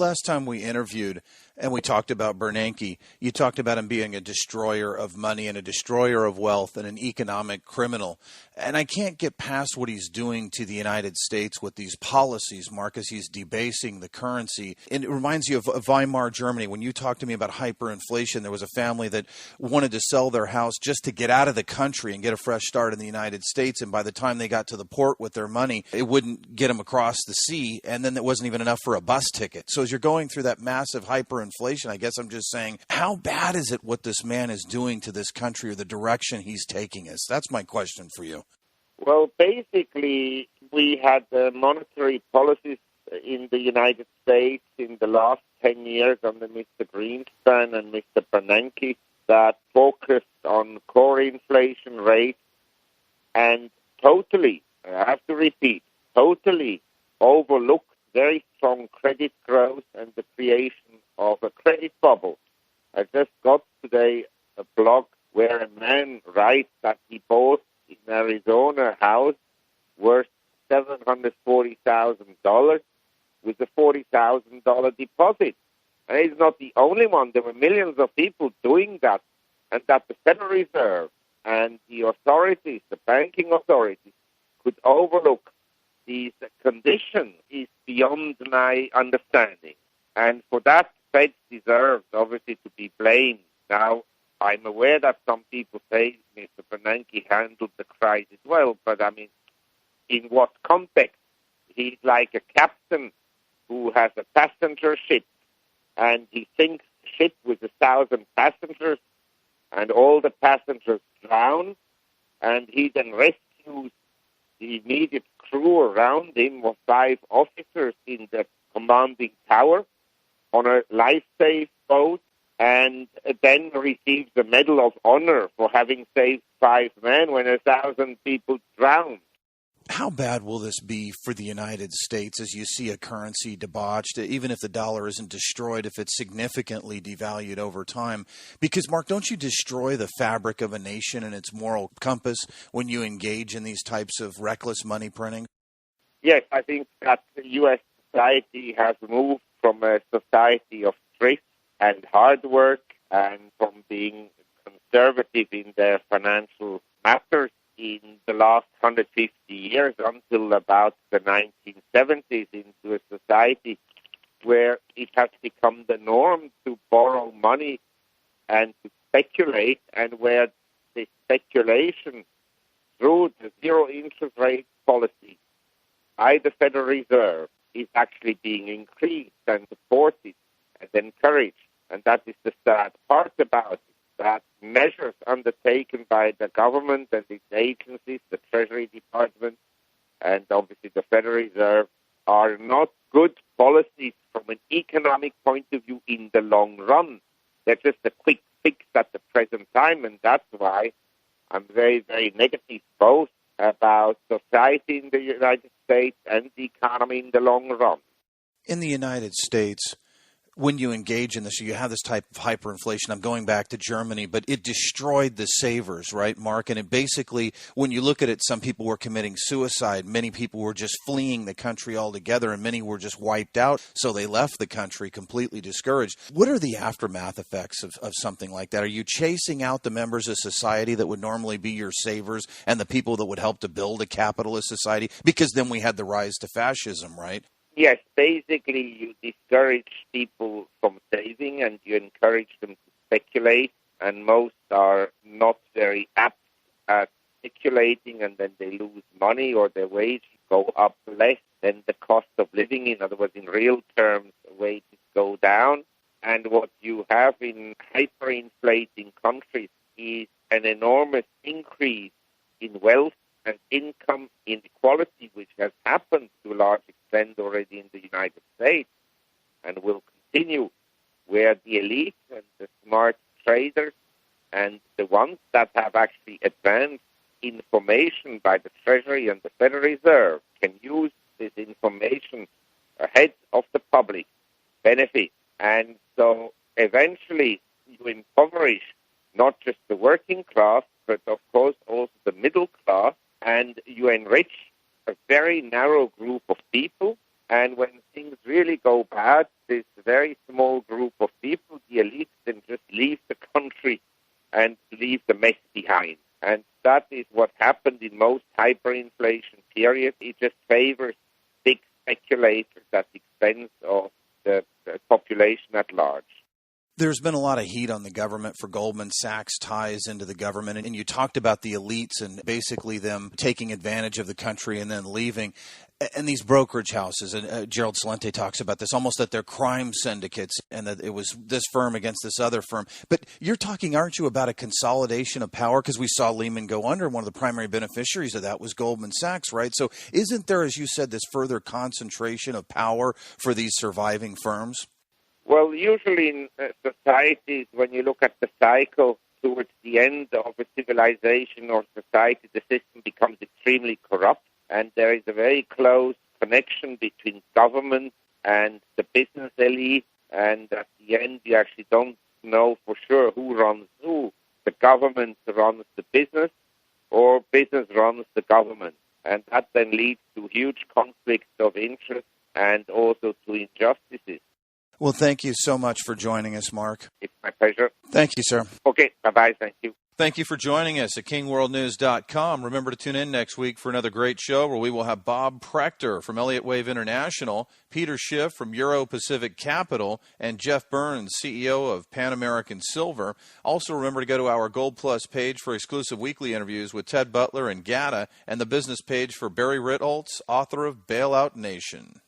Last time we interviewed and we talked about Bernanke, you talked about him being a destroyer of money and a destroyer of wealth and an economic criminal. And I can't get past what he's doing to the United States with these policies, Marcus. He's debasing the currency. And it reminds you of Weimar Germany. When you talked to me about hyperinflation, there was a family that wanted to sell their house just to get out of the country and get a fresh start in the United States. And by the time they got to the port with their money, it wouldn't get them across the sea. And then it wasn't even enough for a bus ticket. So as you're going through that massive hyperinflation, I guess I'm just saying, how bad is it what this man is doing to this country or the direction he's taking us? That's my question for you. Well, basically, we had monetary policies in the United States in the last 10 years under Mr. Greenspan and Mr. Bernanke that focused on core inflation rate and totally, I have to repeat, totally overlooked very strong credit growth and the creation of a credit bubble. I just got today a blog where a man writes that he bought in Arizona a house worth $740,000 with a $40,000 deposit. And he's not the only one. There were millions of people doing that. And that the Federal Reserve and the authorities, the banking authorities, could overlook these conditions is beyond my understanding. And for that, Fed deserves, obviously, to be blamed. Now, I'm aware that some people say Mr. Bernanke handled the crisis well, but I mean, in what context? He's like a captain who has a passenger ship, and he sinks the ship with 1,000 passengers, and all the passengers drown, and he then rescues the immediate crew around him of 5 officers in the commanding tower on a life-safe boat, and then receives the Medal of Honor for having saved 5 men when 1,000 people drowned. How bad will this be for the United States as you see a currency debauched, even if the dollar isn't destroyed, if it's significantly devalued over time? Because, Mark, don't you destroy the fabric of a nation and its moral compass when you engage in these types of reckless money printing? Yes, I think that the U.S. society has moved from a society of thrift and hard work and from being conservative in their financial matters in the last 150 years until about the 1970s into a society where it has become the norm to borrow money and to speculate, and where the speculation through the zero interest rate policy by the Federal Reserve is actually being increased and supported and encouraged. And that is the sad part about it, that measures undertaken by the government and its agencies, the Treasury Department, and obviously the Federal Reserve, are not good policies from an economic point of view in the long run. They're just a quick fix at the present time, and that's why I'm very, very negative both about society in the United States and the economy in the long run. In the United States, when you engage in this, you have this type of hyperinflation. I'm going back to Germany, but it destroyed the savers, right, Mark? And it basically, when you look at it, some people were committing suicide. Many people were just fleeing the country altogether, and many were just wiped out. So they left the country completely discouraged. What are the aftermath effects of something like that? Are you chasing out the members of society that would normally be your savers and the people that would help to build a capitalist society? Because then we had the rise to fascism, right? Yes, basically you discourage people from saving and you encourage them to speculate, and most are not very apt at speculating, and then they lose money or their wages go up less than the cost of living. In other words, in real terms, wages go down. And what you have in hyperinflating countries is an enormous increase in wealth and income inequality, which has happened to a large extent already in the United States and will continue, where the elite and the smart traders and the ones that have actually advanced information by the Treasury and the Federal Reserve can use this information ahead of the public benefit. And so eventually you impoverish not just the working class, but of course also the middle class, and you enrich a very narrow group of people. And when things really go bad, this a very small group of people, the elites, then just leave the country and leave the mess behind. And that is what happened in most hyperinflation periods. It just favors big speculators at the expense of the population at large. There's been a lot of heat on the government for Goldman Sachs ties into the government, and you talked about the elites and basically them taking advantage of the country and then leaving. And these brokerage houses, and Gerald Celente talks about this, almost that they're crime syndicates and that it was this firm against this other firm. But you're talking, aren't you, about a consolidation of power? Because we saw Lehman go under, and one of the primary beneficiaries of that was Goldman Sachs, right? So isn't there, as you said, this further concentration of power for these surviving firms? Well, usually in societies, when you look at the cycle towards the end of a civilization or society, the system becomes extremely corrupt, and there is a very close connection between government and the business elite, and at the end, you actually don't know for sure who runs who. The government runs the business, or business runs the government, and that then leads to huge conflicts of interest and also to injustices. Well, thank you so much for joining us, Mark. It's my pleasure. Thank you, sir. Okay, bye-bye. Thank you. Thank you for joining us at KingWorldNews.com. Remember to tune in next week for another great show where we will have Bob Prechter from Elliott Wave International, Peter Schiff from Euro Pacific Capital, and Jeff Burns, CEO of Pan American Silver. Also remember to go to our Gold Plus page for exclusive weekly interviews with Ted Butler and GATA, and the business page for Barry Ritholtz, author of Bailout Nation.